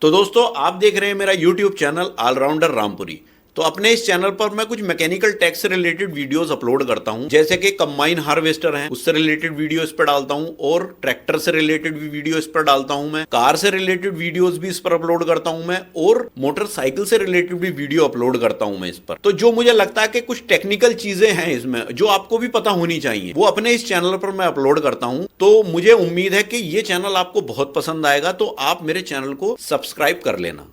तो दोस्तों आप देख रहे हैं मेरा YouTube चैनल ऑलराउंडर रामपुरी। तो अपने इस चैनल पर मैं कुछ मैकेनिकल टेक से रिलेटेड वीडियोस अपलोड करता हूं, जैसे कि कंबाइन हार्वेस्टर है उससे रिलेटेड वीडियो इस पर डालता हूं, और ट्रैक्टर से रिलेटेड भी वीडियो इस पर डालता हूं, मैं कार से रिलेटेड वीडियोस भी इस पर अपलोड करता हूं मैं, और मोटरसाइकिल से रिलेटेड भी वीडियो अपलोड करता हूं मैं इस पर। तो जो मुझे लगता है कि कुछ टेक्निकल चीजें हैं इसमें जो आपको भी पता होनी चाहिए, वो अपने इस चैनल पर मैं अपलोड करता हूं। तो मुझे उम्मीद है कि ये चैनल आपको बहुत पसंद आएगा, तो आप मेरे चैनल को सब्सक्राइब कर लेना।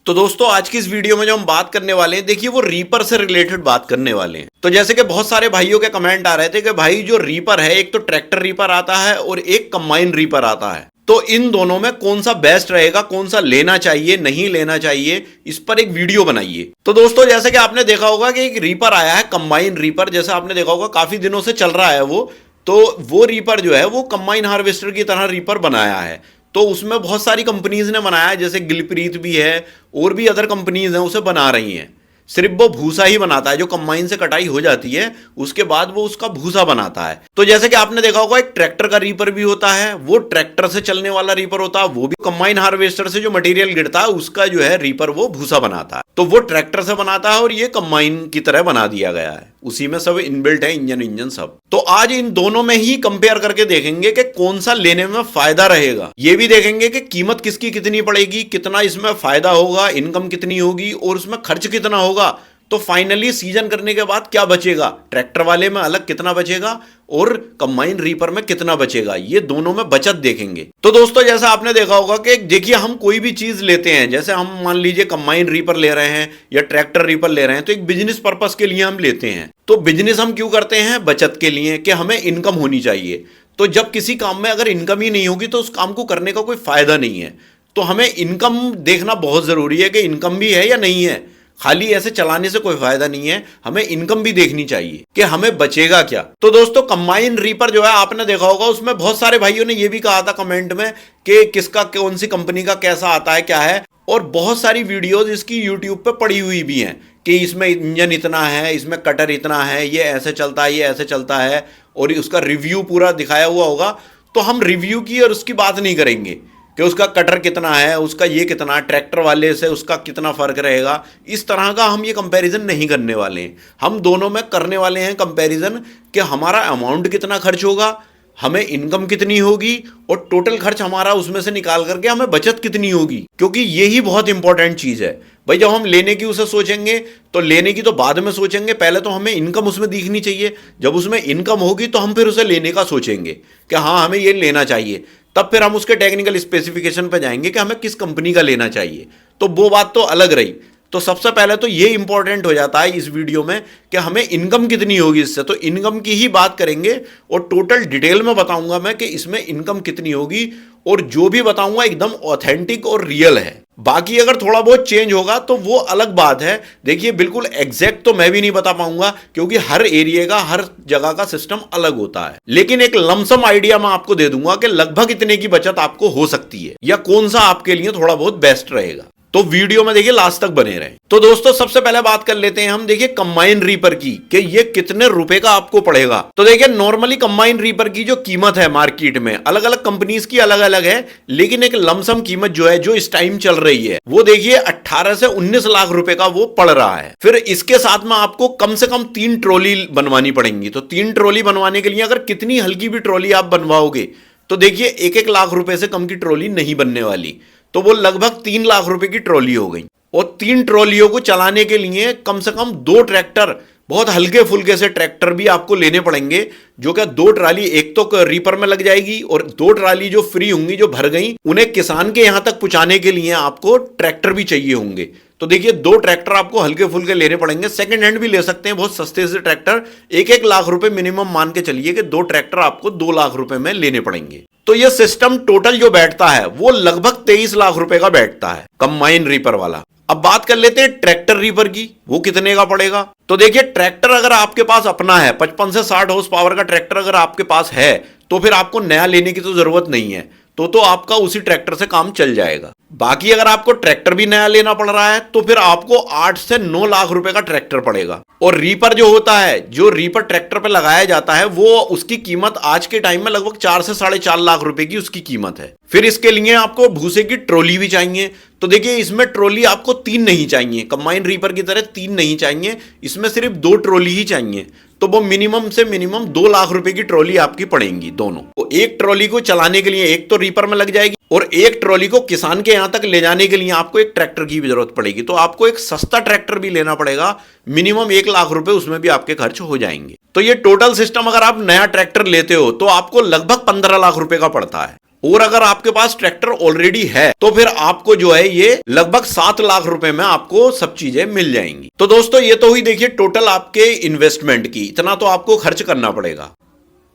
तो दोस्तों आज की इस वीडियो में जो हम बात करने वाले हैं, देखिए वो रीपर से रिलेटेड बात करने वाले हैं। तो जैसे कि बहुत सारे भाइयों के कमेंट आ रहे थे कि भाई जो रीपर है, एक तो ट्रैक्टर रीपर आता है और एक कंबाइन रीपर आता है, तो इन दोनों में कौन सा बेस्ट रहेगा, कौन सा लेना चाहिए नहीं लेना चाहिए, इस पर एक वीडियो बनाइए। तो दोस्तों जैसे कि आपने देखा होगा कि एक रीपर आया है कंबाइन रीपर, जैसे आपने देखा होगा काफी दिनों से चल रहा है वो। तो वो रीपर जो है वो कंबाइन हार्वेस्टर की तरह रीपर बनाया है। तो उसमें बहुत सारी कंपनीज ने बनाया है, जैसे गिलप्रीत भी है और भी अदर कंपनीज हैं उसे बना रही हैं। सिर्फ वो भूसा ही बनाता है, जो कंबाइन से कटाई हो जाती है उसके बाद वो उसका भूसा बनाता है। तो जैसे कि आपने देखा होगा एक ट्रैक्टर का रीपर भी होता है, वो ट्रैक्टर से चलने वाला रीपर होता है, वो भी कंबाइन हार्वेस्टर से जो मटेरियल गिरता है उसका जो है रीपर वो भूसा बनाता है। तो वो ट्रैक्टर से बनाता है और ये कंबाइन की तरह बना दिया गया है, उसी में सब इनबिल्ट है, इंजन सब। तो आज इन दोनों में ही कंपेयर करके देखेंगे कि कौन सा लेने में फायदा रहेगा। ये भी देखेंगे कि कीमत किसकी कितनी पड़ेगी, कितना इसमें फायदा होगा, इनकम कितनी होगी और उसमें खर्च कितना होगा। तो फाइनली सीजन करने के बाद क्या बचेगा, ट्रैक्टर वाले में अलग कितना बचेगा और कंबाइन रीपर में कितना बचेगा, ये दोनों में बचत देखेंगे। तो दोस्तों जैसा आपने देखा होगा कि देखिए हम कोई भी चीज लेते हैं, जैसे हम मान लीजिए कंबाइन रीपर ले रहे हैं या ट्रैक्टर रीपर ले रहे हैं, तो एक बिजनेस पर्पस के लिए हम लेते हैं। तो बिजनेस हम क्यों करते हैं, बचत के लिए, कि हमें इनकम होनी चाहिए। तो जब किसी काम में अगर इनकम ही नहीं होगी तो उस काम को करने का कोई फायदा नहीं है। तो हमें इनकम देखना बहुत जरूरी है कि इनकम भी है या नहीं है। खाली ऐसे चलाने से कोई फायदा नहीं है, हमें इनकम भी देखनी चाहिए कि हमें बचेगा क्या। तो दोस्तों कंबाइन रीपर जो है आपने देखा होगा, उसमें बहुत सारे भाइयों ने ये भी कहा था कमेंट में कि किसका कौन सी कंपनी का कैसा आता है क्या है, और बहुत सारी वीडियोस इसकी यूट्यूब पे पड़ी हुई भी हैं कि इसमें इंजन इतना है, इसमें कटर इतना है, ये ऐसे चलता है, ये ऐसे चलता है, और उसका रिव्यू पूरा दिखाया हुआ होगा। तो हम रिव्यू की और उसकी बात नहीं करेंगे कि उसका कटर कितना है, उसका ये कितना, ट्रैक्टर वाले से उसका कितना फर्क रहेगा, इस तरह का हम ये कंपैरिजन नहीं करने वाले हैं। हम दोनों में करने वाले हैं कंपैरिजन कि हमारा अमाउंट कितना खर्च होगा, हमें इनकम कितनी होगी, और टोटल खर्च हमारा उसमें से निकाल करके हमें बचत कितनी होगी। क्योंकि यही बहुत इंपॉर्टेंट चीज है भाई। जब हम लेने की उसे सोचेंगे तो लेने की तो बाद में सोचेंगे, पहले तो हमें इनकम उसमें दिखनी चाहिए। जब उसमें इनकम होगी तो हम फिर उसे लेने का सोचेंगे कि हाँ हमें ये लेना चाहिए। तब फिर हम उसके टेक्निकल स्पेसिफिकेशन पर जाएंगे कि हमें किस कंपनी का लेना चाहिए। तो वो बात तो अलग रही। तो सबसे पहले तो ये इंपॉर्टेंट हो जाता है इस वीडियो में कि हमें इनकम कितनी होगी इससे। तो इनकम की ही बात करेंगे और टोटल डिटेल में बताऊंगा मैं कि इसमें इनकम कितनी होगी, और जो भी बताऊंगा एकदम ऑथेंटिक और रियल है। बाकी अगर थोड़ा बहुत चेंज होगा तो वो अलग बात है। देखिए बिल्कुल एग्जैक्ट तो मैं भी नहीं बता पाऊंगा, क्योंकि हर एरिया का, हर जगह का सिस्टम अलग होता है। लेकिन एक लमसम आइडिया मैं आपको दे दूंगा कि लगभग इतने की बचत आपको हो सकती है, या कौन सा आपके लिए थोड़ा बहुत बेस्ट रहेगा। तो वीडियो में देखिए लास्ट तक बने रहें। तो दोस्तों सबसे पहले बात कर लेते हैं हम, देखिए कंबाइन रीपर की कि ये कितने रुपए का आपको पड़ेगा। तो देखिए नॉर्मली कंबाइन रीपर की जो कीमत है मार्केट में, अलग अलग कंपनीज की अलग अलग है, लेकिन एक लमसम कीमत जो है, जो इस टाइम चल रही है, वो देखिए 18 से 19 लाख रुपए का वो पड़ रहा है। फिर इसके साथ में आपको कम से कम 3 ट्रॉली बनवानी पड़ेंगी। तो 3 ट्रॉली बनवाने के लिए अगर कितनी हल्की भी ट्रॉली आप बनवाओगे तो देखिए 1-1 लाख रुपए से कम की ट्रॉली नहीं बनने वाली। तो वो लगभग 3 लाख रुपए की ट्रॉली हो गई। और 3 ट्रॉलियों को चलाने के लिए कम से कम 2 ट्रैक्टर, बहुत हल्के फुल्के से ट्रैक्टर भी आपको लेने पड़ेंगे, जो कि 2 ट्राली एक तो रीपर में लग जाएगी, और 2 ट्राली जो फ्री होंगी, जो भर गई, उन्हें किसान के यहां तक पहुंचाने के लिए आपको ट्रैक्टर भी चाहिए होंगे। तो देखिए 2 ट्रैक्टर आपको हल्के फुल्के लेने पड़ेंगे। सेकंड हैंड भी ले सकते हैं बहुत सस्ते से ट्रैक्टर, 1-1 लाख रुपए मिनिमम मान के चलिए कि 2 ट्रैक्टर आपको 2 लाख रुपए में लेने पड़ेंगे। तो ये सिस्टम टोटल जो बैठता है वो लगभग 23 लाख रुपए का बैठता है कंबाइन रीपर वाला। अब बात कर लेते हैं ट्रैक्टर रीपर की, वो कितने का पड़ेगा। तो देखिए ट्रैक्टर अगर आपके पास अपना है, 55 से 60 हॉर्स पावर का ट्रैक्टर अगर आपके पास है, तो फिर आपको नया लेने की तो जरूरत नहीं है। तो आपका उसी ट्रैक्टर से काम चल जाएगा। बाकी अगर आपको ट्रैक्टर भी नया लेना पड़ रहा है तो फिर आपको 8 से 9 लाख रुपए का ट्रैक्टर पड़ेगा। और रीपर जो होता है, जो रीपर ट्रैक्टर पे लगाया जाता है, वो उसकी कीमत आज के टाइम में लगभग 4 से 4.5 लाख रुपए की उसकी कीमत है। फिर इसके लिए आपको भूसे की ट्रॉली भी चाहिए। तो देखिए इसमें ट्रॉली आपको 3 नहीं चाहिए, कंबाइन रीपर की तरह 3 नहीं चाहिए, इसमें सिर्फ 2 ट्रॉली ही चाहिए। तो वो मिनिमम से मिनिमम 2 लाख रुपए की ट्रॉली आपकी पड़ेगी दोनों। तो एक ट्रॉली को चलाने के लिए एक तो रीपर में लग जाएगी, और एक ट्रॉली को किसान के यहां तक ले जाने के लिए आपको एक ट्रैक्टर की भी जरूरत पड़ेगी। तो आपको एक सस्ता ट्रैक्टर भी लेना पड़ेगा, मिनिमम 1 लाख रुपए उसमें भी आपके खर्च हो जाएंगे। तो ये टोटल सिस्टम अगर आप नया ट्रैक्टर लेते हो तो आपको लगभग 15 लाख रुपए का पड़ता है। और अगर आपके पास ट्रैक्टर ऑलरेडी है तो फिर आपको जो है ये लगभग 7 लाख रुपए में आपको सब चीजें मिल जाएंगी। तो दोस्तों ये तो हुई देखिए टोटल आपके इन्वेस्टमेंट की, इतना तो आपको खर्च करना पड़ेगा।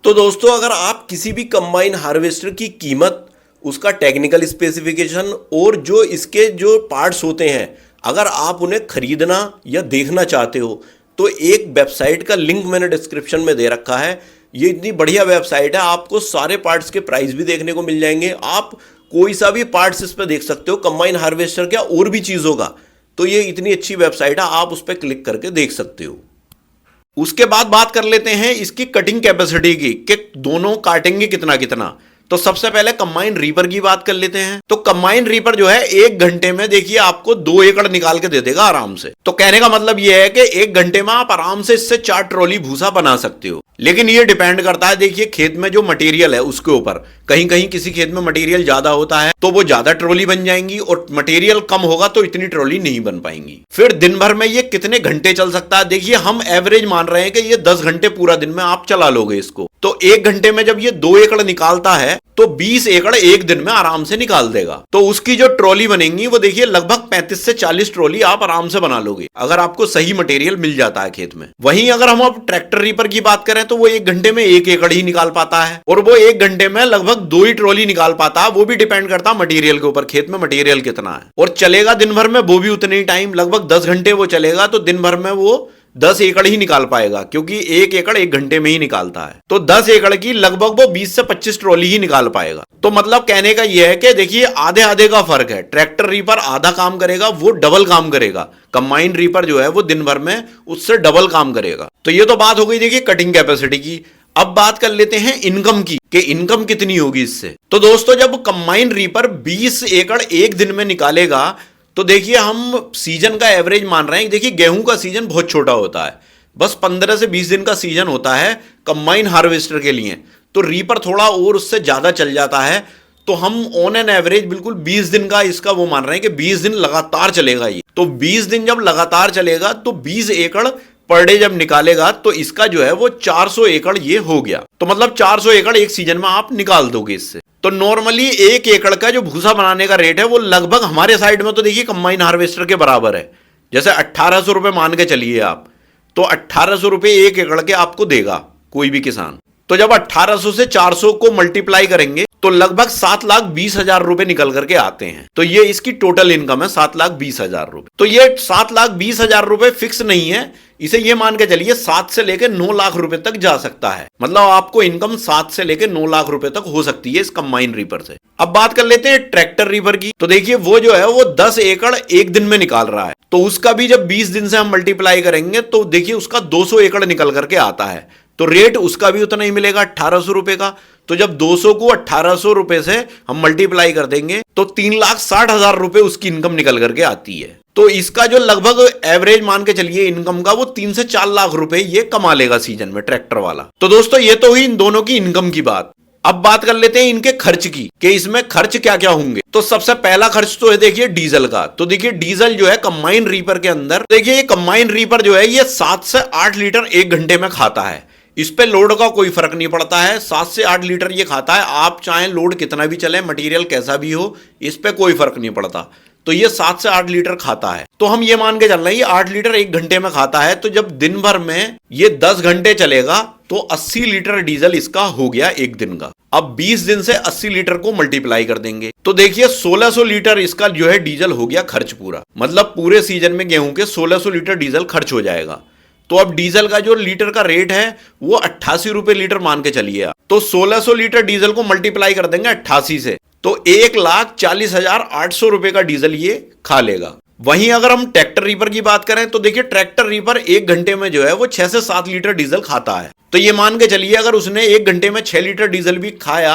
तो दोस्तों अगर आप किसी भी कंबाइन हार्वेस्टर की कीमत, उसका टेक्निकल स्पेसिफिकेशन और जो इसके जो पार्ट्स होते हैं, अगर आप उन्हें खरीदना या देखना चाहते हो तो एक वेबसाइट का लिंक मैंने डिस्क्रिप्शन में दे रखा है। ये इतनी बढ़िया वेबसाइट है, आपको सारे पार्ट्स के प्राइस भी देखने को मिल जाएंगे। आप कोई सा भी पार्ट्स इस पर देख सकते हो, कंबाइन हार्वेस्टर क्या और भी चीज होगा। तो ये इतनी अच्छी वेबसाइट है, आप उस पर क्लिक करके देख सकते हो। उसके बाद बात कर लेते हैं इसकी कटिंग कैपेसिटी की, कि दोनों काटेंगे कितना कितना। तो सबसे पहले कंबाइन रीपर की बात कर लेते हैं। तो कंबाइन रीपर जो है 1 घंटे में देखिए आपको 2 एकड़ निकाल के दे देगा आराम से। तो कहने का मतलब यह है कि 1 घंटे में आप आराम से इससे 4 ट्रॉली भूसा बना सकते हो। लेकिन ये डिपेंड करता है देखिए खेत में जो मटेरियल है उसके ऊपर। कहीं कहीं किसी खेत में मटेरियल ज्यादा होता है तो वो ज्यादा ट्रॉली बन जाएंगी, और मटेरियल कम होगा तो इतनी ट्रॉली नहीं बन पाएंगी। फिर दिन भर में ये कितने घंटे चल सकता है, देखिए हम एवरेज मान रहे हैं कि ये 10 घंटे पूरा दिन में आप चला लोगे इसको। तो 1 घंटे में जब ये 2 एकड़ निकालता है तो 20 एकड़ एक दिन में आराम से निकाल देगा। तो उसकी जो ट्रॉली बनेंगी वो देखिए लगभग 35 से 40 ट्रॉली आप आराम से बना लोगे, अगर आपको सही मटेरियल मिल जाता है खेत में। वहीं अगर हम अब ट्रैक्टर रीपर की बात करें तो वो 1 घंटे में 1 एकड़ ही निकाल पाता है, और वो 1 घंटे में लगभग 2 ही ट्रॉली निकाल पाता है। वो भी डिपेंड करता है मटेरियल के ऊपर, खेत में मटेरियल कितना है। और चलेगा दिन भर में वो भी उतने ही टाइम, लगभग 10 घंटे वो चलेगा, तो दिन भर में वो 10 एकड़ ही निकाल पाएगा, क्योंकि 1 एकड़ 1 घंटे में ही निकालता है। तो 10 एकड़ की लगभग वो 20 से 25 ट्रॉली ही निकाल पाएगा। तो मतलब कहने का यह है कि देखिए आधे आधे का फर्क है। ट्रैक्टर रीपर आधा काम करेगा, वो डबल काम करेगा। कंबाइन रीपर जो है वो दिन भर में उससे डबल काम करेगा। तो ये तो बात हो गई देखिए कटिंग कैपेसिटी की। अब बात कर लेते हैं इनकम की, कि इनकम कितनी होगी इससे। तो दोस्तों जब कंबाइन रीपर 20 एकड़ एक दिन में निकालेगा तो देखिए हम सीजन का एवरेज मान रहे हैं। देखिए गेहूं का सीजन बहुत छोटा होता है, बस 15 से 20 दिन का सीजन होता है कंबाइन हार्वेस्टर के लिए। तो रीपर थोड़ा और उससे ज्यादा चल जाता है। तो हम ऑन एन एवरेज बिल्कुल 20 दिन का इसका वो मान रहे हैं कि 20 दिन लगातार चलेगा ये। तो 20 दिन जब लगातार चलेगा तो 20 एकड़ पर डे जब निकालेगा तो इसका जो है वो 400 एकड़ ये हो गया। तो मतलब 400 एकड़ एक सीजन में आप निकाल दोगे इससे। तो नॉर्मली 1 एकड़ का जो भूसा बनाने का रेट है वो लगभग हमारे साइड में तो देखिए कंबाइन हार्वेस्टर के बराबर है। जैसे 1800 रुपए मान के चलिए आप, तो 1800 रुपए 1 एकड़ के आपको देगा कोई भी किसान। तो जब 1800 से 400 को मल्टीप्लाई करेंगे तो लगभग 7,20,000 रुपए निकल करके आते हैं। तो ये इसकी टोटल इनकम है 7,20,000 रुपए। तो ये 7,20,000 रुपए फिक्स नहीं है, इसे ये मान के चलिए 7 से लेकर 9 लाख रुपए तक जा सकता है। मतलब आपको इनकम 7 से लेकर 9 लाख रुपए तक हो सकती है इस कंबाइन रीपर से। अब बात कर लेते हैं ट्रैक्टर रीपर की। तो देखिए वो जो है वो 10 एकड़ एक दिन में निकाल रहा है। तो उसका भी जब 20 दिन से हम मल्टीप्लाई करेंगे तो देखिए उसका 200 एकड़ निकल करके आता है। तो रेट उसका भी उतना ही मिलेगा 1800 रुपए का। तो जब 200 को 1800 रुपए से हम मल्टीप्लाई कर देंगे तो 3,60,000 रुपए उसकी इनकम निकल करके आती है। तो इसका जो लगभग एवरेज मान के चलिए इनकम का वो 3 से 4 लाख रुपए ये कमा लेगा सीजन में ट्रैक्टर वाला। तो दोस्तों ये तो हुई इन दोनों की इनकम की बात। अब बात कर लेते हैं इनके खर्च की, कि इसमें खर्च क्या क्या होंगे। तो सबसे पहला खर्च तो है देखिए डीजल का। तो देखिए डीजल जो है कंबाइन रीपर के अंदर, देखिए ये कंबाइन रीपर जो है ये 7 से 8 लीटर एक घंटे में खाता है। इस पे लोड का कोई फर्क नहीं पड़ता है, 7 से 8 लीटर ये खाता है। आप चाहे लोड कितना भी चले, मटेरियल कैसा भी हो, इस पे कोई फर्क नहीं पड़ता। तो ये 7 से 8 लीटर खाता है। तो हम ये मान के चल रहे हैं ये 8 लीटर एक घंटे में खाता है। तो जब दिन भर में ये 10 घंटे चलेगा तो 80 लीटर डीजल इसका हो गया एक दिन का। अब 20 दिन से 80 लीटर को मल्टीप्लाई कर देंगे तो देखिए 1600 लीटर इसका जो है डीजल हो गया खर्च पूरा। मतलब पूरे सीजन में गेहूं के 1600 लीटर डीजल खर्च हो जाएगा। तो अब डीजल का जो लीटर का रेट है वो 88 रुपए लीटर मान के चलिए आप। तो 1600 लीटर डीजल को मल्टीप्लाई कर देंगे 88 से, तो 1,40,800 रुपए का डीजल ये खा लेगा। वहीं अगर हम ट्रैक्टर रीपर की बात करें तो देखिए ट्रैक्टर रीपर 1 घंटे में जो है वो 6 से 7 लीटर डीजल खाता है। तो ये मान के चलिए अगर उसने 1 घंटे में 6 लीटर डीजल भी खाया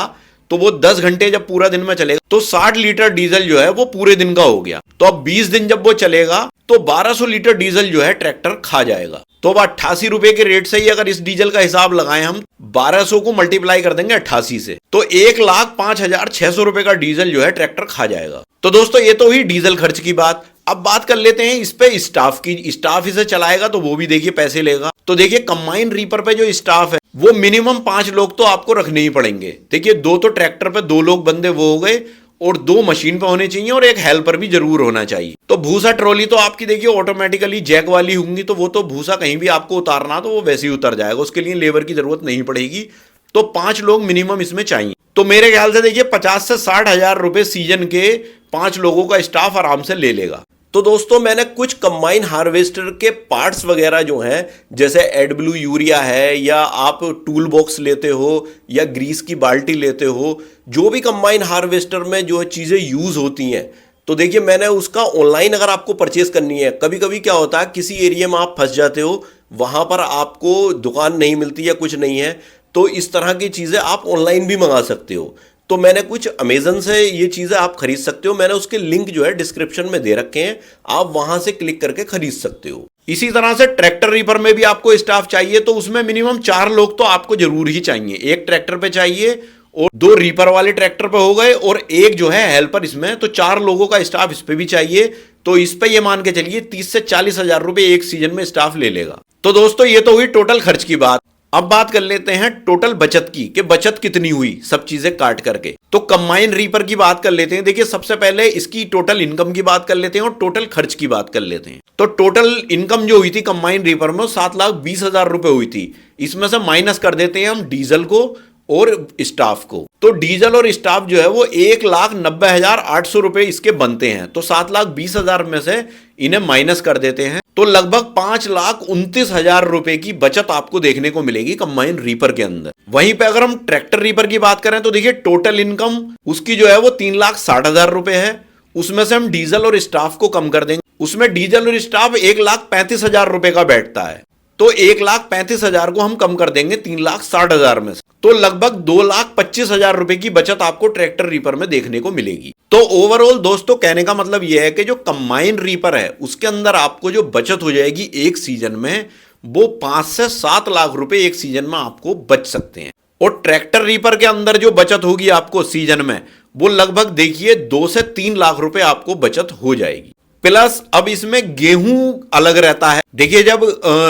तो वो 10 घंटे जब पूरा दिन में चलेगा तो 60 लीटर डीजल जो है वो पूरे दिन का हो गया। तो अब 20 दिन जब वो चलेगा तो 1200 लीटर डीजल जो है ट्रैक्टर खा जाएगा। तो अब 88 रुपए के रेट से ही अगर इस डीजल का हिसाब लगाएं हम 1200 को मल्टीप्लाई कर देंगे 88 से तो 1,05,600 रुपए का डीजल जो है ट्रैक्टर खा जाएगा। तो दोस्तों ये तो हुई डीजल खर्च की बात। अब बात कर लेते हैं इस पे स्टाफ की। स्टाफ इसे चलाएगा तो वो भी देखिए पैसे लेगा। तो देखिए कंबाइन रीपर पे जो स्टाफ है वो मिनिमम 5 लोग तो आपको रखने ही पड़ेंगे। देखिए 2 तो ट्रैक्टर पे 2 लोग बंदे वो हो गए और 2 मशीन पे होने चाहिए और एक हेल्पर भी जरूर होना चाहिए। तो भूसा ट्रॉली तो आपकी देखिए ऑटोमेटिकली जैक वाली होंगी तो वो तो भूसा कहीं भी आपको उतारना तो वो वैसे ही उतर जाएगा, उसके लिए लेबर की जरूरत नहीं पड़ेगी। तो 5 लोग मिनिमम इसमें चाहिए। तो मेरे ख्याल से देखिए 50 से 60 हजार रुपए सीजन के 5 लोगों का स्टाफ आराम से ले लेगा। तो दोस्तों मैंने कुछ कंबाइन हार्वेस्टर के पार्ट्स वगैरह जो हैं जैसे एडब्ल्यू यूरिया है या आप टूल बॉक्स लेते हो या ग्रीस की बाल्टी लेते हो, जो भी कंबाइन हार्वेस्टर में जो चीज़ें यूज़ होती हैं तो देखिए मैंने उसका ऑनलाइन अगर आपको परचेस करनी है, कभी कभी क्या होता है किसी एरिया में आप फंस जाते हो, वहाँ पर आपको दुकान नहीं मिलती या कुछ नहीं है, तो इस तरह की चीज़ें आप ऑनलाइन भी मंगा सकते हो। तो मैंने कुछ अमेजन से ये चीज़ें आप खरीद सकते हो, मैंने उसके लिंक जो है डिस्क्रिप्शन में दे रखे हैं, आप वहां से क्लिक करके खरीद सकते हो। इसी तरह से ट्रैक्टर रीपर में भी आपको स्टाफ चाहिए तो उसमें मिनिमम 4 लोग तो आपको जरूर ही चाहिए। एक ट्रैक्टर पे चाहिए और 2 रीपर वाले ट्रैक्टर पे हो गए और एक जो है हेल्पर इसमें, तो 4 लोगों का स्टाफ इस पे भी चाहिए। तो इस पे ये मान के चलिए 30 से 40 हजार रुपए एक सीजन में स्टाफ ले लेगा। तो दोस्तों ये तो हुई टोटल खर्च की बात। अब बात कर लेते हैं टोटल बचत की कि बचत कितनी हुई सब चीजें काट करके। तो कंबाइन रीपर की बात कर लेते हैं। देखिए सबसे पहले इसकी टोटल इनकम की बात कर लेते हैं और टोटल खर्च की बात कर लेते हैं। तो टोटल इनकम जो हुई थी कंबाइन रीपर में 7,20,000 रुपए हुई थी। इसमें से माइनस कर देते हैं हम डीजल को और स्टाफ को। तो डीजल और स्टाफ जो है वो 1,90,800 रुपए इसके बनते हैं। तो 7,20,000 में से इन्हें माइनस कर देते हैं तो लगभग 5,29,000 रुपए की बचत आपको देखने को मिलेगी कंबाइन रीपर के अंदर। वहीं पे अगर हम ट्रैक्टर रीपर की बात करें तो देखिए टोटल इनकम उसकी जो है वो 3,60,000 रुपए है। उसमें से हम डीजल और स्टाफ को कम कर देंगे, उसमें डीजल और स्टाफ 1,35,000 रुपए का बैठता है। तो 1,35,000 को हम कम कर देंगे 3,60,000 में से, तो लगभग 2,25,000 रुपए की बचत आपको ट्रैक्टर रीपर में देखने को मिलेगी। तो ओवरऑल दोस्तों कहने का मतलब यह है कि जो कंबाइन रीपर है उसके अंदर आपको जो बचत हो जाएगी एक सीजन में वो 5 से 7 लाख रुपए एक सीजन में आपको बच सकते हैं। और ट्रैक्टर रीपर के अंदर जो बचत होगी आपको सीजन में वो लगभग देखिए 2 से 3 लाख रुपए आपको बचत हो जाएगी। प्लस अब इसमें गेहूं अलग रहता है। देखिए जब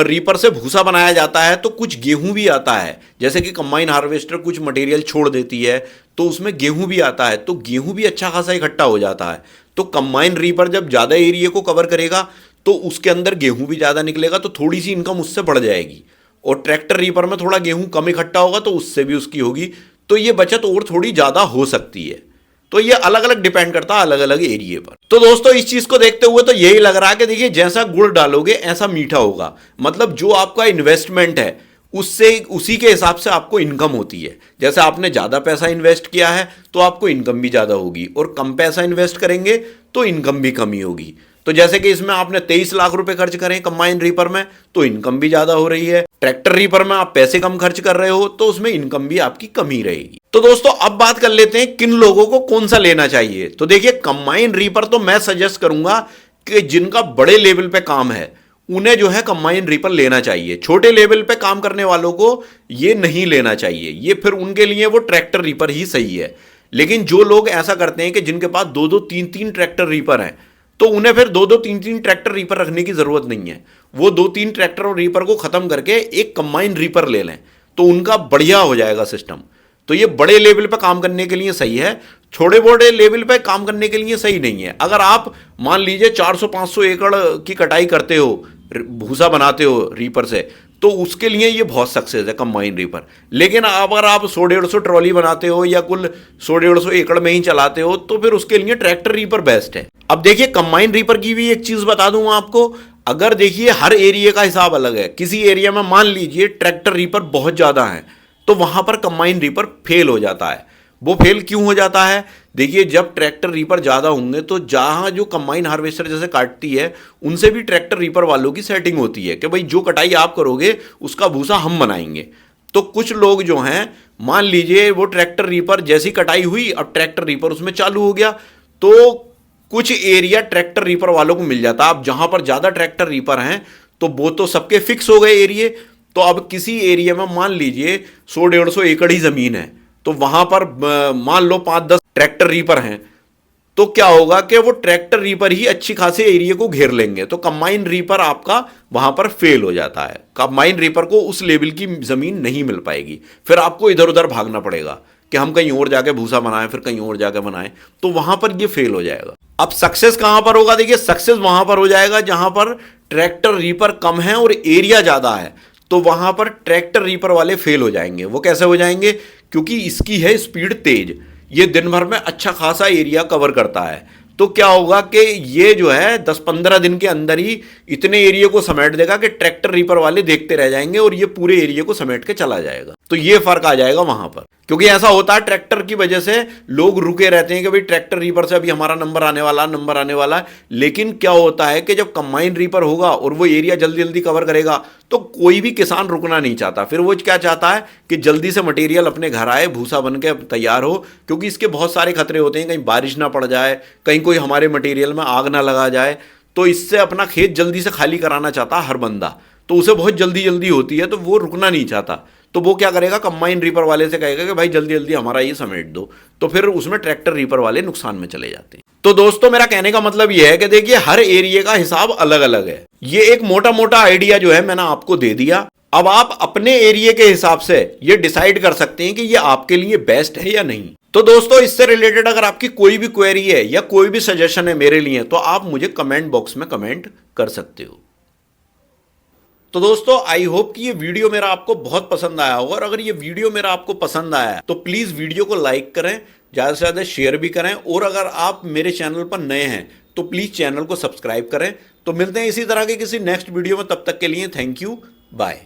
रीपर से भूसा बनाया जाता है तो कुछ गेहूं भी आता है, जैसे कि कंबाइन हार्वेस्टर कुछ मटेरियल छोड़ देती है तो उसमें गेहूं भी आता है, तो गेहूं भी अच्छा खासा इकट्ठा हो जाता है। तो कंबाइन रीपर जब ज़्यादा एरिया को कवर करेगा तो उसके अंदर गेहूं भी ज़्यादा निकलेगा, तो थोड़ी सी इनकम उससे बढ़ जाएगी। और ट्रैक्टर रीपर में थोड़ा गेहूं कम इकट्ठा होगा तो उससे भी उसकी होगी, तो ये बचत और थोड़ी ज़्यादा हो सकती है। तो ये अलग अलग डिपेंड करता है अलग अलग एरिया पर। तो दोस्तों इस चीज को देखते हुए तो यही लग रहा है कि देखिए जैसा गुड़ डालोगे ऐसा मीठा होगा। मतलब जो आपका इन्वेस्टमेंट है उससे उसी के हिसाब से आपको इनकम होती है। जैसे आपने ज्यादा पैसा इन्वेस्ट किया है तो आपको इनकम भी ज्यादा होगी, और कम पैसा इन्वेस्ट करेंगे तो इनकम भी कम ही होगी। तो जैसे कि इसमें आपने 23 लाख रुपए खर्च करें कंबाइन रीपर में तो इनकम भी ज्यादा हो रही है। ट्रैक्टर रीपर में आप पैसे कम खर्च कर रहे हो तो उसमें इनकम भी आपकी कम ही रहेगी। तो दोस्तों अब बात कर लेते हैं किन लोगों को कौन सा लेना चाहिए। तो देखिए कंबाइन रीपर तो मैं सजेस्ट करूंगा कि जिनका बड़े लेवल पे काम है उन्हें जो है कंबाइन रीपर लेना चाहिए। छोटे लेवल पे काम करने वालों को ये नहीं लेना चाहिए, ये फिर उनके लिए वो ट्रैक्टर रीपर ही सही है। लेकिन जो लोग ऐसा करते हैं कि जिनके पास 2-2, 3-3 ट्रैक्टर रीपर हैं तो उन्हें फिर 2-2, 3-3 ट्रैक्टर रीपर रखने की जरूरत नहीं है। वो 2-3 ट्रैक्टर और रीपर को खत्म करके एक कंबाइन रीपर ले लें तो उनका बढ़िया हो जाएगा सिस्टम। तो ये बड़े लेवल पे काम करने के लिए सही है, छोटे बड़े लेवल पे काम करने के लिए सही नहीं है। अगर आप मान लीजिए 400-500 एकड़ की कटाई करते हो, भूसा बनाते हो रीपर से, तो उसके लिए ये बहुत सक्सेस है कंबाइन रीपर। लेकिन अगर आप 100-150 ट्रॉली बनाते हो या कुल 100-150 एकड़ में ही चलाते हो तो फिर उसके लिए ट्रैक्टर रीपर बेस्ट है। अब देखिए कंबाइन रीपर की भी एक चीज बता दूं आपको, अगर देखिए हर एरिया का हिसाब अलग है। किसी एरिया में मान लीजिए ट्रैक्टर रीपर बहुत ज्यादा है तो वहां पर कंबाइन रीपर फेल हो जाता है। वो फेल क्यों हो जाता है? देखिए, जब ट्रैक्टर रीपर ज़्यादा होंगे तो जहाँ जो कंबाइन हार्वेस्टर जैसे काटती है उनसे भी ट्रैक्टर रीपर वालों की सेटिंग होती है कि भाई जो कटाई आप करोगे उसका भूसा हम बनाएंगे। तो कुछ लोग जो हैं, मान लीजिए वो ट्रैक्टर रीपर जैसी कटाई हुई, अब ट्रैक्टर रीपर उसमें चालू हो गया, तो कुछ एरिया ट्रैक्टर रीपर वालों को मिल जाता। अब जहां पर ज़्यादा ट्रैक्टर रीपर हैं तो वो तो सबके फिक्स हो गए एरिए। तो अब किसी एरिया में मान लीजिए 100-150 एकड़ ही ज़मीन है, तो वहां पर मान लो 5-10 ट्रैक्टर रीपर हैं, तो क्या होगा कि वो ट्रैक्टर रीपर ही अच्छी खासे एरिया को घेर लेंगे, तो कंबाइन रीपर आपका वहां पर फेल हो जाता है। कंबाइन रीपर को उस लेवल की ज़मीन नहीं मिल पाएगी, फिर आपको इधर उधर भागना पड़ेगा कि हम कहीं और जाके भूसा बनाएं, फिर कहीं और जाके बनाएं, तो वहां पर ये फेल हो जाएगा। अब सक्सेस कहां पर होगा? देखिए, सक्सेस वहां पर हो जाएगा जहां पर ट्रैक्टर रीपर कम है और एरिया ज्यादा है, तो वहां पर ट्रैक्टर रीपर वाले फेल हो जाएंगे। वो कैसे हो जाएंगे? क्योंकि इसकी है स्पीड तेज, ये दिन भर में अच्छा खासा एरिया कवर करता है। तो क्या होगा कि ये जो है 10-15 दिन के अंदर ही इतने एरिया को समेट देगा कि ट्रैक्टर रीपर वाले देखते रह जाएंगे और ये पूरे एरिया को समेट के चला जाएगा। तो ये फर्क आ जाएगा वहां पर, क्योंकि ऐसा होता है ट्रैक्टर की वजह से लोग रुके रहते हैं कि भाई ट्रैक्टर रीपर से अभी हमारा नंबर आने वाला है। लेकिन क्या होता है कि जब कंबाइन रीपर होगा और वो एरिया जल्दी जल्दी कवर करेगा तो कोई भी किसान रुकना नहीं चाहता। फिर वो क्या चाहता है कि जल्दी से मटेरियल अपने घर आए, भूसा बन के तैयार हो, क्योंकि इसके बहुत सारे खतरे होते हैं, कहीं बारिश ना पड़ जाए, कहीं कोई हमारे मटेरियल में आग ना लगा जाए। तो इससे अपना खेत जल्दी से खाली कराना चाहता हर बंदा, तो उसे बहुत जल्दी जल्दी होती है, तो वो रुकना नहीं चाहता। तो वो क्या करेगा? कंबाइन रीपर वाले से कहेगा कि भाई जल्दी जल्दी हमारा ये समेट दो, तो फिर उसमें ट्रैक्टर रीपर वाले नुकसान में चले जाते हैं। तो दोस्तों, मेरा कहने का मतलब ये है कि देखिए, हर एरिया का हिसाब अलग अलग है। ये एक मोटा मोटा आइडिया जो है मैंने आपको दे दिया। अब आप अपने एरिया के हिसाब से ये डिसाइड कर सकते हैं कि ये आपके लिए बेस्ट है या नहीं। तो दोस्तों, इससे रिलेटेड अगर आपकी कोई भी क्वेरी है या कोई भी सजेशन है मेरे लिए, तो आप मुझे कमेंट बॉक्स में कमेंट कर सकते हो। तो दोस्तों, आई होप कि ये वीडियो मेरा आपको बहुत पसंद आया होगा, और अगर ये वीडियो मेरा आपको पसंद आया तो प्लीज वीडियो को लाइक करें, ज्यादा से ज्यादा शेयर भी करें, और अगर आप मेरे चैनल पर नए हैं तो प्लीज चैनल को सब्सक्राइब करें। तो मिलते हैं इसी तरह के किसी नेक्स्ट वीडियो में, तब तक के लिए थैंक यू, बाय।